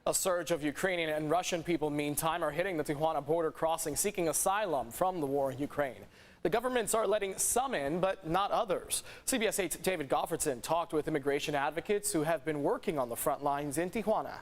A surge of Ukrainian and Russian people, meantime, are hitting the Tijuana border crossing seeking asylum from the war in Ukraine. The governments are letting some in, but not others. CBS 8's David Goffredson talked with immigration advocates who have been working on the front lines in Tijuana.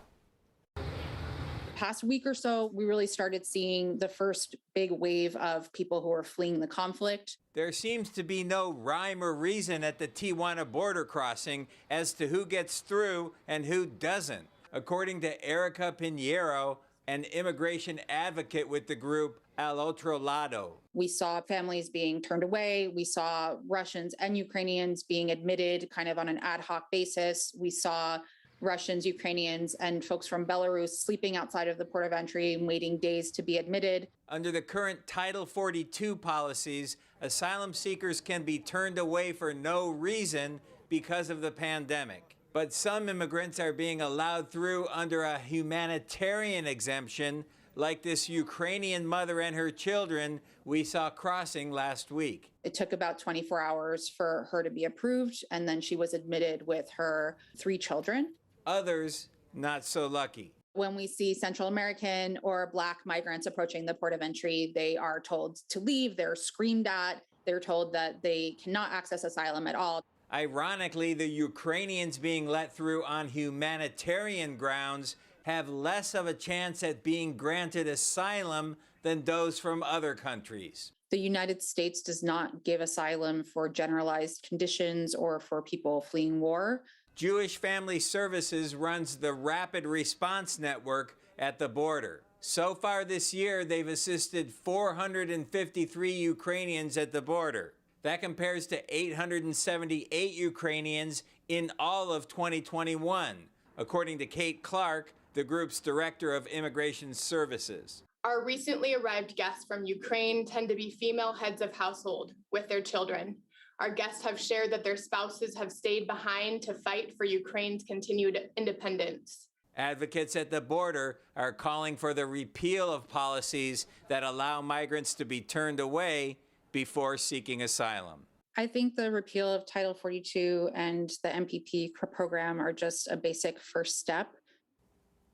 Past week or so, we really started seeing the first big wave of people who are fleeing the conflict. There seems to be no rhyme or reason at the Tijuana border crossing as to who gets through and who doesn't. According to Erica Pinheiro, an immigration advocate with the group Al Otro Lado. We saw families being turned away. We saw Russians and Ukrainians being admitted kind of on an ad hoc basis. We saw Russians, Ukrainians, and folks from Belarus sleeping outside of the port of entry and waiting days to be admitted. Under the current Title 42 policies, asylum seekers can be turned away for no reason because of the pandemic. But some immigrants are being allowed through under a humanitarian exemption, like this Ukrainian mother and her children we saw crossing last week. It took about 24 hours for her to be approved, and then she was admitted with her 3 children. Others, not so lucky. When we see Central American or Black migrants approaching the port of entry, they are told to leave, they're screamed at, they're told that they cannot access asylum at all. Ironically, the Ukrainians being let through on humanitarian grounds have less of a chance at being granted asylum than those from other countries. The United States does not give asylum for generalized conditions or for people fleeing war. Jewish Family Services runs the Rapid Response Network at the border. So far this year, they've assisted 453 Ukrainians at the border. That compares to 878 Ukrainians in all of 2021, according to Kate Clark, the group's director of immigration services. Our recently arrived guests from Ukraine tend to be female heads of household with their children. Our guests have shared that their spouses have stayed behind to fight for Ukraine's continued independence. Advocates at the border are calling for the repeal of policies that allow migrants to be turned away before seeking asylum. I think the repeal of Title 42 and the MPP program are just a basic first step.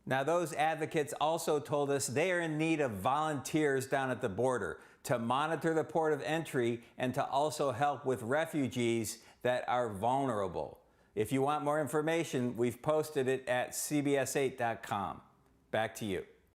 Now, those advocates also told us they are in need of volunteers down at the border to monitor the port of entry and to also help with refugees that are vulnerable. If you want more information, we've posted it at cbs8.com. Back to you.